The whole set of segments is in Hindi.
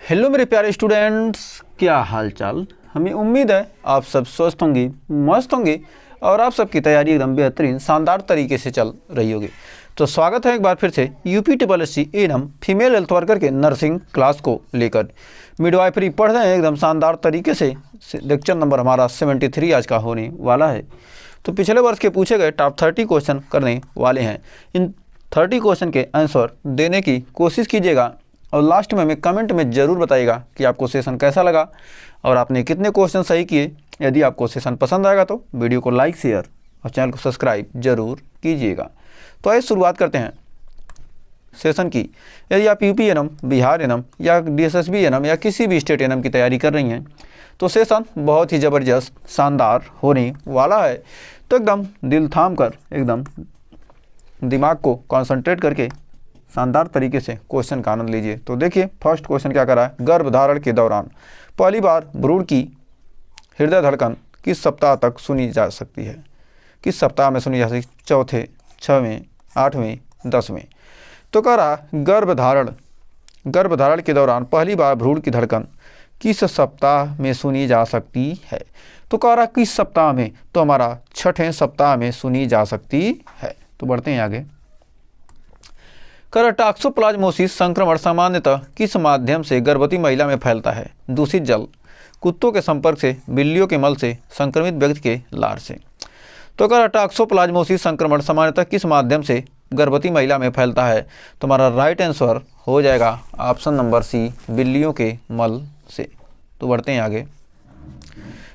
हेलो मेरे प्यारे स्टूडेंट्स, क्या हाल चाल। हमें उम्मीद है आप सब स्वस्थ होंगे, मस्त होंगे और आप सबकी तैयारी एकदम बेहतरीन शानदार तरीके से चल रही होगी। तो स्वागत है एक बार फिर से UPSSC annum female health worker के नर्सिंग क्लास को लेकर। मिडवाइफरी पढ़ रहे हैं एकदम शानदार तरीके से। लेक्चर नंबर हमारा 73 आज का होने वाला है। तो पिछले वर्ष के पूछे गए टॉप 30 क्वेश्चन करने वाले हैं। इन 30 क्वेश्चन के आंसर देने की कोशिश कीजिएगा और लास्ट में हमें कमेंट में ज़रूर बताइएगा कि आपको सेशन कैसा लगा और आपने कितने क्वेश्चन सही किए। यदि आपको सेशन पसंद आएगा तो वीडियो को लाइक, शेयर और चैनल को सब्सक्राइब जरूर कीजिएगा। तो आइए शुरुआत करते हैं सेशन की। यदि आप यूपी एनम, बिहार एनम या DSSB एनम या किसी भी स्टेट एनम की तैयारी कर रही हैं तो सेशन बहुत ही ज़बरदस्त शानदार होने वाला है। तो एकदम दिल थाम कर, एकदम दिमाग को कॉन्सेंट्रेट करके शानदार तरीके से क्वेश्चन का आनंद लीजिए। तो देखिए फर्स्ट क्वेश्चन क्या करा है। गर्भधारण के दौरान पहली बार भ्रूण की हृदय धड़कन किस सप्ताह तक सुनी जा सकती है? किस सप्ताह में सुनी जा सकती है? चौथे, 6वें, 8वें, 10वें। तो कह रहा गर्भधारण के दौरान पहली बार भ्रूण की धड़कन किस सप्ताह में सुनी जा सकती है? तो कह रहा किस सप्ताह में? तो हमारा 6ठे सप्ताह में सुनी जा सकती है। तो बढ़ते हैं आगे। टॉक्सोप्लाज्मोसिस संक्रमण सामान्यतः किस माध्यम से गर्भवती महिला में फैलता है? दूषित जल, कुत्तों के संपर्क से, बिल्लियों के मल से, संक्रमित व्यक्ति के लार से। तो टॉक्सोप्लाज्मोसिस संक्रमण सामान्यतः किस माध्यम से गर्भवती महिला में फैलता है? तो हमारा राइट आंसर हो जाएगा ऑप्शन नंबर सी, बिल्लियों के मल से। तो बढ़ते हैं आगे।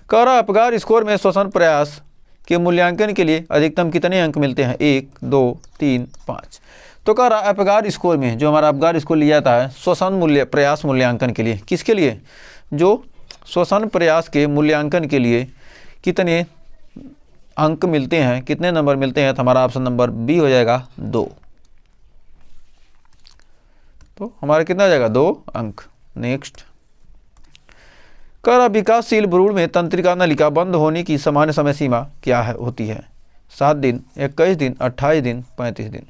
अपगार स्कोर में श्वसन प्रयास के मूल्यांकन के लिए अधिकतम कितने अंक मिलते हैं? 1, 2, 3, 5। तो कह रहा अपगार स्कोर में, जो हमारा अपगार स्कोर लिया जाता है श्वसन प्रयास मूल्यांकन के लिए, किसके लिए? जो श्वसन प्रयास के मूल्यांकन के लिए कितने अंक मिलते हैं, कितने नंबर मिलते हैं? तो हमारा ऑप्शन नंबर बी हो जाएगा 2। तो हमारा कितना हो जाएगा? 2 अंक। नेक्स्ट। कह रहा विकासशील भ्रूण में तंत्रिका नलिका बंद होने की सामान्य समय सीमा क्या है होती है? 7 दिन, 21 दिन, 28 दिन, 35 दिन।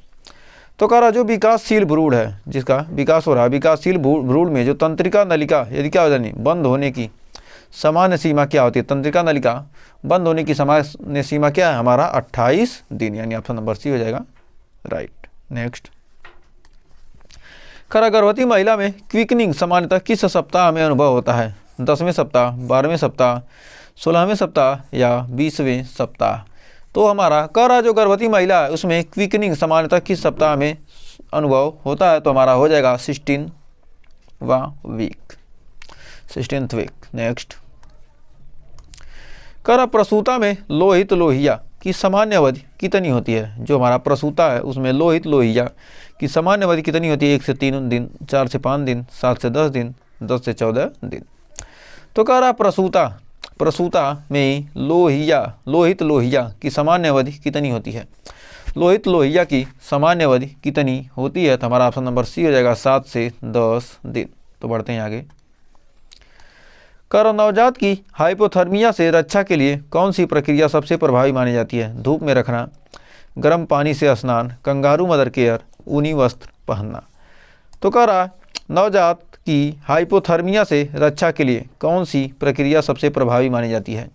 तो कह रहा जो विकासशील भ्रूण है, जिसका विकास हो रहा है, विकासशील भ्रूण में जो तंत्रिका नलिका यदि क्या हो जानी बंद होने की सामान्य सीमा क्या होती है? तंत्रिका नलिका बंद होने की सामान्य सीमा क्या है? हमारा 28 दिन, यानी ऑप्शन नंबर सी हो जाएगा राइट। नेक्स्ट। कह रहा गर्भवती महिला में क्विकनिंग सामान्यतः किस सप्ताह में अनुभव होता है? 10वें सप्ताह, 12वें सप्ताह, 16वें सप्ताह या 20वें सप्ताह। तो हमारा कह रहा जो गर्भवती महिला है उसमें क्विकनिंग सामान्यतः किस सप्ताह में अनुभव होता है? तो हमारा हो जाएगा 16वां वीक, 16th वीक। नेक्स्ट। कह रहा प्रसूता में लोहित लोहिया की सामान्य अवधि कितनी होती है? जो हमारा प्रसूता है उसमें लोहित लोहिया की सामान्य अवधि कितनी होती है? 1 से 3 दिन, 4 से 5 दिन, 7 से 10 दिन, 10 से 14 दिन। तो कह रहा प्रसूता में लोहित लोहिया की सामान्य अवधि कितनी होती है? लोहित लोहिया की सामान्य अवधि कितनी होती है? तो हमारा ऑप्शन नंबर सी हो जाएगा 7 से 10 दिन। तो बढ़ते हैं आगे। नवजात की हाइपोथर्मिया से रक्षा के लिए कौन सी प्रक्रिया सबसे प्रभावी मानी जाती है? धूप में रखना, गर्म पानी से स्नान, कंगारू मदर केयर, ऊनी वस्त्र पहनना। तो कह रहा नवजात की हाइपोथर्मिया से रक्षा के लिए कौन सी प्रक्रिया सबसे प्रभावी मानी जाती है?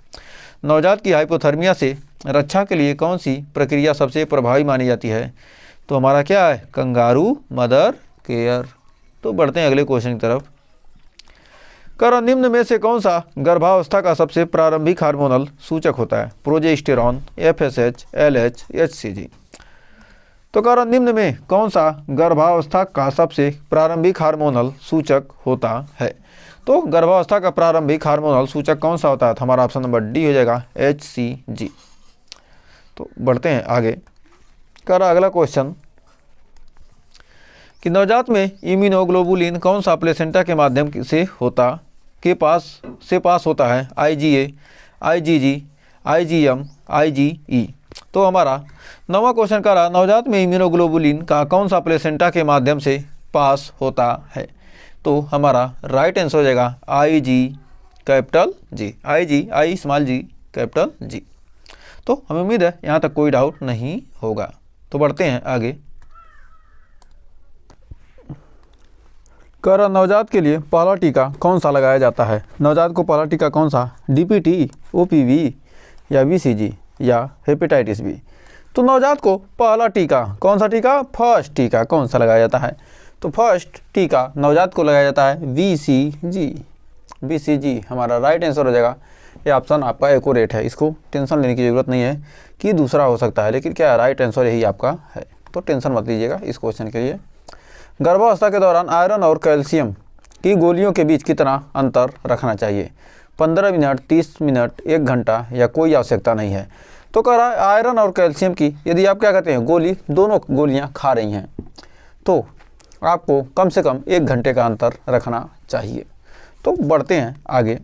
नवजात की हाइपोथर्मिया से रक्षा के लिए कौन सी प्रक्रिया सबसे प्रभावी मानी जाती है? तो हमारा क्या है? Kangaroo mother care. तो बढ़ते हैं अगले क्वेश्चन की तरफ। कर निम्न में से कौन सा गर्भावस्था का सबसे प्रारंभिक हार्मोनल सूचक होता है? Progesterone, FSH, LH, HCG। तो कह रहा निम्न में कौन सा गर्भावस्था का सबसे प्रारंभिक हार्मोनल सूचक होता है? तो गर्भावस्था का प्रारंभिक हार्मोनल सूचक कौन सा होता है? तो हमारा ऑप्शन नंबर डी हो जाएगा HCG। तो बढ़ते हैं आगे। कह रहा अगला क्वेश्चन कि नवजात में इम्यूनोग्लोबुलिन कौन सा प्लेसेंटा के माध्यम से पास होता है? IgA, IgG, IgM, IgE। तो हमारा 9वां क्वेश्चन का रहा नवजात में इम्यूनोग्लोबुलिन का कौन सा प्लेसेंटा के माध्यम से पास होता है? तो हमारा राइट आंसर हो जाएगा IG capital G, I small g capital G। तो हमें उम्मीद है यहाँ तक कोई डाउट नहीं होगा। तो बढ़ते हैं आगे। कह रहा नवजात के लिए पहला टीका कौन सा लगाया जाता है? नवजात को पहला टीका कौन सा? डीपीटी, ओपीवी या बीसीजी या हेपेटाइटिस बी? तो नवजात को पहला टीका कौन सा टीका? फर्स्ट टीका कौन सा लगाया जाता है? तो फर्स्ट टीका नवजात को लगाया जाता है बीसीजी। बीसीजी हमारा राइट आंसर हो जाएगा। ये ऑप्शन आपका एक्यूरेट है, इसको टेंशन लेने की ज़रूरत नहीं है कि दूसरा हो सकता है, लेकिन क्या राइट आंसर यही आपका है, तो टेंशन मत लीजिएगा इस क्वेश्चन के लिए। गर्भावस्था के दौरान आयरन और कैल्शियम की गोलियों के बीच कितना अंतर रखना चाहिए? 15 मिनट, 30 मिनट, 1 घंटा या कोई आवश्यकता नहीं है? तो कह रहा है आयरन और कैल्शियम की यदि आप क्या कहते हैं गोली, दोनों गोलियां खा रही हैं तो आपको कम से कम 1 घंटे का अंतर रखना चाहिए। तो बढ़ते हैं आगे।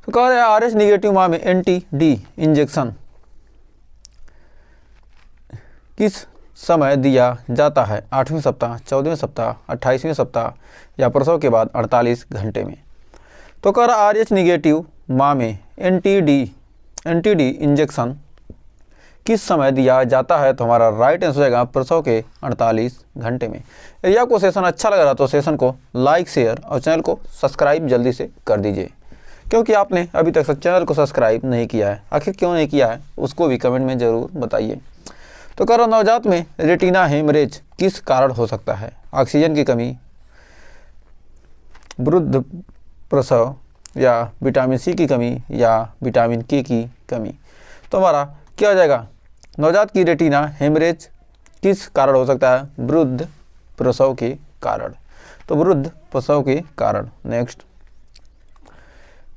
तो कह रहे हैं RH निगेटिव माँ में एंटी-डी इंजेक्शन किस समय दिया जाता है? 8वें सप्ताह, 14वें सप्ताह, 28वें सप्ताह या प्रसव के बाद 48 घंटे में? तो कह रहा RH निगेटिव माँ में एंटी-डी इंजेक्शन किस समय दिया जाता है? तो हमारा राइट आंसर हो जाएगा प्रसव के 48 घंटे में। यदि आपको सेशन अच्छा लग रहा तो सेशन को लाइक, शेयर और चैनल को सब्सक्राइब जल्दी से कर दीजिए, क्योंकि आपने अभी तक चैनल को सब्सक्राइब नहीं किया है। आखिर क्यों नहीं किया है उसको भी कमेंट में ज़रूर बताइए। तो कह रहा नवजात में रेटिना हेमरेज किस कारण हो सकता है? ऑक्सीजन की कमी, वृद्ध प्रसव या विटामिन सी की कमी या विटामिन के की कमी? तो हमारा क्या हो जाएगा? नवजात की रेटिना हेमरेज किस कारण हो सकता है? वृद्ध प्रसव के कारण। तो वृद्ध प्रसव के कारण। नेक्स्ट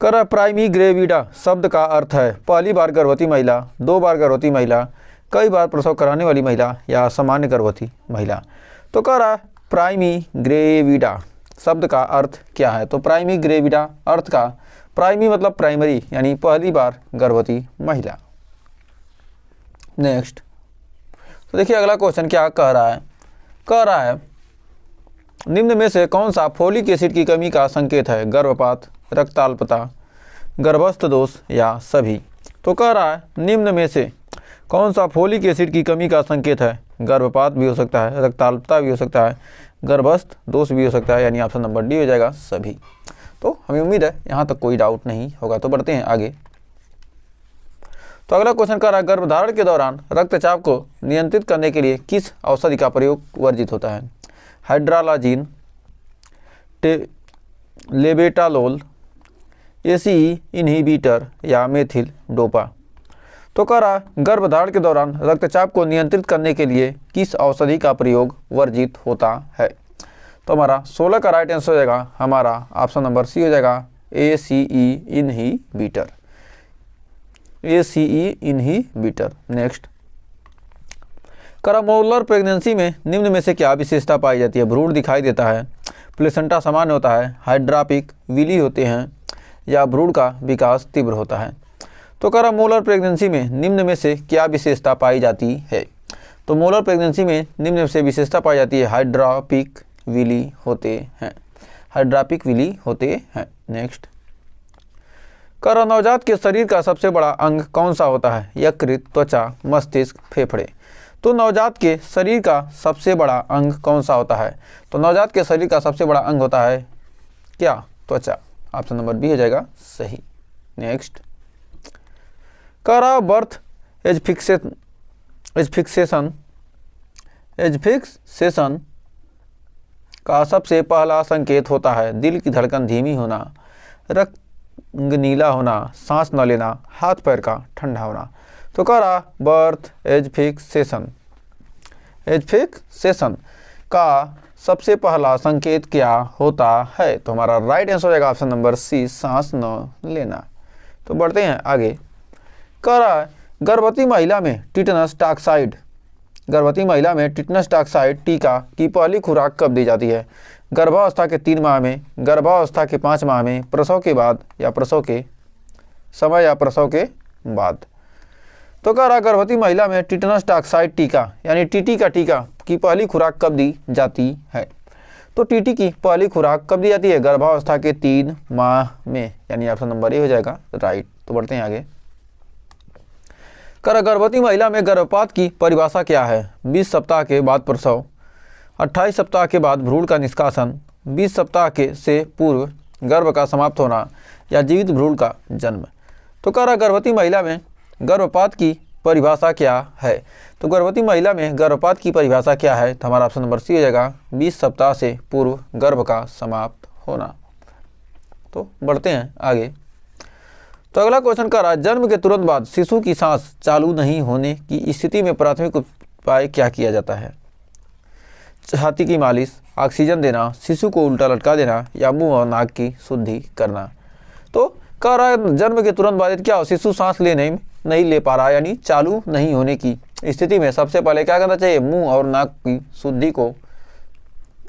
कर प्राइमी ग्रेविडा शब्द का अर्थ है पहली बार गर्भवती महिला, 2 बार गर्भवती महिला, कई बार प्रसव कराने वाली महिला या सामान्य गर्भवती महिला? तो कह रहा प्राइमी ग्रेविडा शब्द का अर्थ क्या है? तो प्राइमी ग्रेविडा अर्थ का प्राइमी मतलब प्राइमरी यानी पहली बार गर्भवती महिला। नेक्स्ट तो देखिए अगला क्वेश्चन क्या कह रहा है? कह रहा है निम्न में से कौन सा फोलिक एसिड की कमी का संकेत है? गर्भपात, रक्ताल्पता, गर्भस्थ दोष या सभी? तो कह रहा है निम्न में से कौन सा फोलिक एसिड की कमी का संकेत है? गर्भपात भी हो सकता है, रक्ताल्पता भी हो सकता है, गर्भस्थ दोष भी हो सकता है, यानी ऑप्शन नंबर डी हो जाएगा सभी। तो हमें उम्मीद है यहाँ तक कोई डाउट नहीं होगा। तो बढ़ते हैं आगे। तो अगला क्वेश्चन कर रहा है गर्भधारण के दौरान रक्तचाप को नियंत्रित करने के लिए किस औषधि का प्रयोग वर्जित होता है? हाइड्रालाजीन, लेबेटालोल, एसी इनहिबिटर या मेथिल डोपा? तो कह रहा गर्भधारण के दौरान रक्तचाप को नियंत्रित करने के लिए किस औषधि का प्रयोग वर्जित होता है? तो हमारा 16 का राइट आंसर हो जाएगा हमारा ऑप्शन नंबर सी हो जाएगा ACE inhibitor. ACE inhibitor. Next molar pregnancy में निम्न में से क्या विशेषता पाई जाती है? भ्रूण दिखाई देता है, प्लेसेंटा सामान्य होता है, हाइड्रापिक विली होते हैं या भ्रूण का विकास तीव्र होता है? तो मोलर प्रेगनेंसी में निम्न में से क्या विशेषता पाई जाती है? तो मोलर प्रेगनेंसी में निम्न में से विशेषता पाई जाती है हाइड्रापिक विली होते हैं। हाइड्रापिक विली होते हैं। नेक्स्ट नवजात के शरीर का सबसे बड़ा अंग कौन सा होता है? यकृत, त्वचा, मस्तिष्क, फेफड़े? तो नवजात के शरीर का सबसे बड़ा अंग कौन सा होता है? तो नवजात के शरीर का सबसे बड़ा अंग होता है क्या? त्वचा। ऑप्शन नंबर बी हो जाएगा सही। नेक्स्ट बर्थ एजफिक्सेशन का सबसे पहला संकेत होता है दिल की धड़कन धीमी होना, रक्त नीला होना, सांस न लेना, हाथ पैर का ठंडा होना? तो बर्थ एजफिक्सेशन का सबसे पहला संकेत क्या होता है? तो हमारा राइट आंसर हो जाएगा ऑप्शन नंबर सी सांस न लेना। तो बढ़ते हैं आगे। गर्भवती महिला में टिटनस टॉक्साइड टीका की पहली खुराक कब दी जाती है? गर्भावस्था के 3 माह में, गर्भावस्था के 5 माह में, प्रसव के बाद या प्रसव के समय या प्रसव के बाद? तो गर्भवती महिला में टिटनस टॉक्साइड टीका यानी टीटी का टीका की पहली खुराक कब दी जाती है? तो टीटी की पहली खुराक कब दी जाती है? गर्भावस्था के 3 माह में, यानी ऑप्शन नंबर ए हो जाएगा राइट। तो बढ़ते हैं आगे। गर्भवती महिला में गर्भपात की परिभाषा क्या है? 20 सप्ताह के बाद प्रसव, 28 सप्ताह के बाद भ्रूण का निष्कासन, 20 सप्ताह के से पूर्व गर्भ का समाप्त होना या जीवित भ्रूण का जन्म। तो कह रहा गर्भवती महिला में गर्भपात की परिभाषा क्या है। तो गर्भवती महिला में गर्भपात की परिभाषा क्या है, तो हमारा ऑप्शन नंबर सी हो जाएगा 20 सप्ताह से पूर्व गर्भ का समाप्त होना। तो बढ़ते हैं आगे। तो अगला क्वेश्चन कर रहा है जन्म के तुरंत बाद शिशु की सांस चालू नहीं होने की स्थिति में प्राथमिक उपाय क्या किया जाता है। छाती की मालिश, ऑक्सीजन देना, शिशु को उल्टा लटका देना या मुंह और नाक की शुद्धि करना। तो कह रहा है जन्म के तुरंत बाद क्या हो, शिशु सांस नहीं ले पा रहा, यानी चालू नहीं होने की स्थिति में सबसे पहले क्या करना चाहिए, मुंह और नाक की शुद्धि को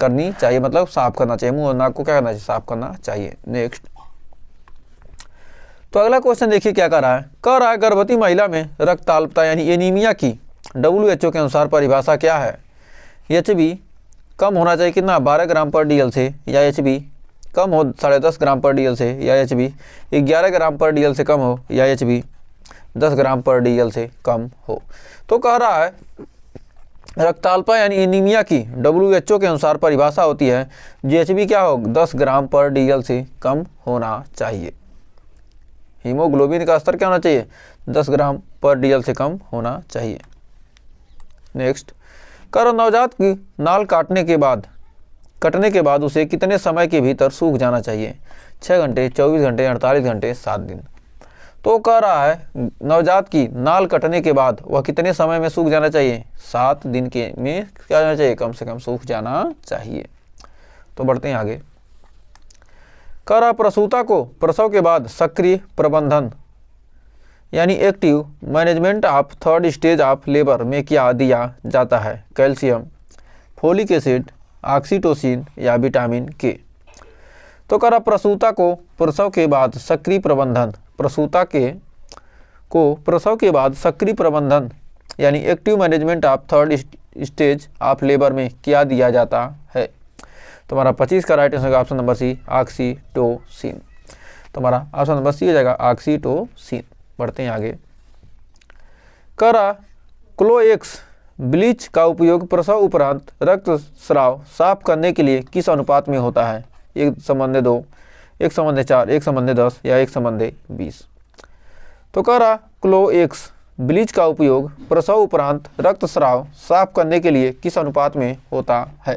करनी चाहिए, मतलब साफ करना चाहिए, मुंह और नाक को क्या करना चाहिए, साफ करना चाहिए। नेक्स्ट। तो अगला क्वेश्चन देखिए क्या कह रहा है गर्भवती महिला में रक्तअल्पता यानी एनीमिया की WHO के अनुसार परिभाषा क्या है। HB कम होना चाहिए कितना, 12 ग्राम पर DL से, या HB कम हो 10.5 ग्राम पर DL से, या HB 11 ग्राम पर DL से कम हो, या HB 10 ग्राम पर DL से कम हो। तो कह रहा है रक्तअल्पता यानी एनीमिया की WHO के अनुसार परिभाषा होती है HB क्या हो, 10 ग्राम पर DL से कम होना चाहिए। हीमोग्लोबिन का स्तर क्या होना चाहिए, 10 ग्राम पर DL से कम होना चाहिए। नेक्स्ट। नवजात की नाल कटने के बाद उसे कितने समय के भीतर सूख जाना चाहिए, 6 घंटे, 24 घंटे, 48 घंटे, 7 दिन। तो कह रहा है नवजात की नाल कटने के बाद वह कितने समय में सूख जाना चाहिए, 7 दिन के में क्या जाना चाहिए, कम से कम सूख जाना चाहिए। तो बढ़ते हैं आगे। कह रहा प्रसूता को प्रसव के बाद सक्रिय प्रबंधन यानी active management of 3rd stage of labour में क्या दिया जाता है, कैल्शियम, फोलिक एसिड, ऑक्सीटोसिन या विटामिन के। तो कह रहा प्रसूता को प्रसव के बाद सक्रिय प्रबंधन, प्रसव के बाद सक्रिय प्रबंधन यानी active management of 3rd stage of labour में क्या दिया जाता है। तो हमारा 25 का राइट आंसर होगा ऑप्शन नंबर सी, ऑक्सीटोसिन। तो हमारा ऑप्शन नंबर सी हो जाएगा ऑक्सीटोसिन। बढ़ते हैं आगे। कह रहा क्लोएक्स ब्लीच का उपयोग प्रसव उपरांत रक्तस्राव साफ करने के लिए किस अनुपात में होता है, 1:2, 1:4, 1:10 या 1:20। तो कह रहा क्लोएक्स ब्लीच का उपयोग प्रसव उपरांत रक्तस्राव साफ करने के लिए किस अनुपात में होता है।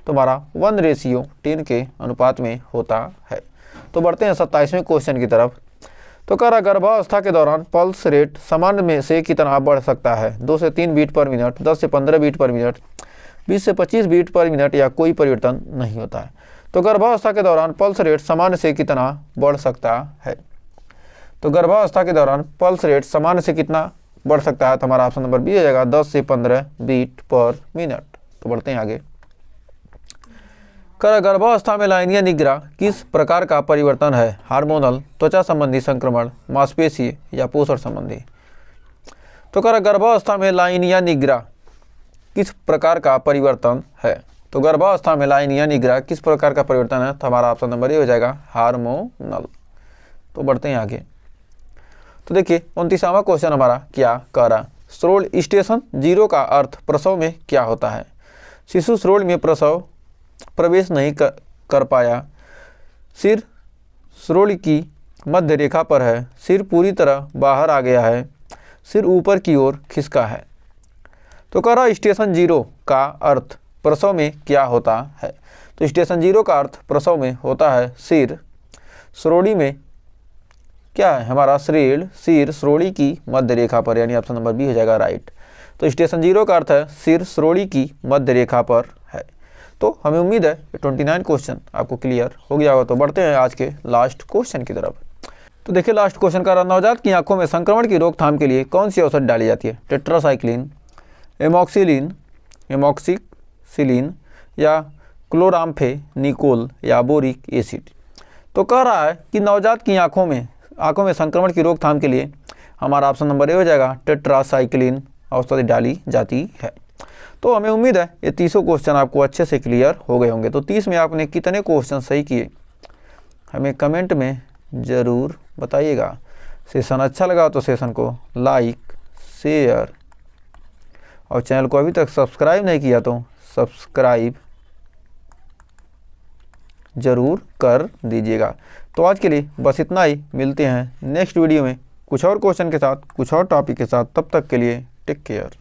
तो हमारा 1:10 के अनुपात में होता है। तो बढ़ते हैं 27वें क्वेश्चन की तरफ। तो कह रहा गर्भावस्था के दौरान पल्स रेट सामान्य में से कितना बढ़ सकता है, 2 से 3 बीट पर मिनट, 10 से 15 बीट पर मिनट, 20 से 25 बीट पर मिनट या कोई परिवर्तन नहीं होता है। तो गर्भावस्था के दौरान पल्स रेट सामान्य से कितना बढ़ सकता है। तो गर्भावस्था के दौरान पल्स रेट सामान्य से कितना बढ़ सकता है, तो हमारा ऑप्शन नंबर बी हो जाएगा 10 से 15 बीट पर मिनट। तो बढ़ते हैं आगे। गर्भावस्था में लाइनिया निग्रा किस प्रकार का परिवर्तन है, हार्मोनल, त्वचा संबंधी संक्रमण, मांसपेशी या पोषण संबंधी। तो गर्भावस्था में लाइनिया निग्रा किस प्रकार का परिवर्तन है। तो गर्भावस्था में लाइनिया निग्रा किस प्रकार का परिवर्तन है, तो हमारा ऑप्शन नंबर ए हो जाएगा हार्मोनल। तो बढ़ते हैं आगे। तो देखिए 29वां क्वेश्चन हमारा क्या कह रहा, श्रोण स्टेशन 0 का अर्थ प्रसव में क्या होता है। शिशु श्रोण में प्रवेश नहीं कर पाया, सिर श्रोण की मध्य रेखा पर है, सिर पूरी तरह बाहर आ गया है, सिर ऊपर की ओर खिसका है। तो कह रहा स्टेशन 0 का अर्थ प्रसव में क्या होता है। तो स्टेशन 0 का अर्थ प्रसव में होता है सिर श्रोणी में क्या है हमारा सिर श्रोणी की मध्य रेखा पर, यानी ऑप्शन नंबर बी हो जाएगा राइट। तो स्टेशन 0 का अर्थ है सिर श्रोणी की मध्य रेखा पर है। तो हमें उम्मीद है 29 क्वेश्चन आपको क्लियर हो गया होगा। तो बढ़ते हैं आज के लास्ट क्वेश्चन की तरफ। तो देखिए लास्ट क्वेश्चन का नवजात की आंखों में संक्रमण की रोकथाम के लिए कौन सी औषधि डाली जाती है, टेट्रासाइक्लिन, एमॉक्सिसिलिन या क्लोराम्फेनिकोल या बोरिक एसिड। तो कह रहा है कि नवजात की आंखों में संक्रमण की रोकथाम के लिए हमारा ऑप्शन नंबर ए हो जाएगा टेट्रासाइक्लिन औषधि डाली जाती है। तो हमें उम्मीद है ये 30 क्वेश्चन आपको अच्छे से क्लियर हो गए होंगे। तो 30 में आपने कितने क्वेश्चन सही किए हमें कमेंट में ज़रूर बताइएगा। सेशन अच्छा लगा तो सेशन को लाइक, शेयर और चैनल को अभी तक सब्सक्राइब नहीं किया तो सब्सक्राइब ज़रूर कर दीजिएगा। तो आज के लिए बस इतना ही, मिलते हैं नेक्स्ट वीडियो में कुछ और क्वेश्चन के साथ, कुछ और टॉपिक के साथ। तब तक के लिए टेक केयर।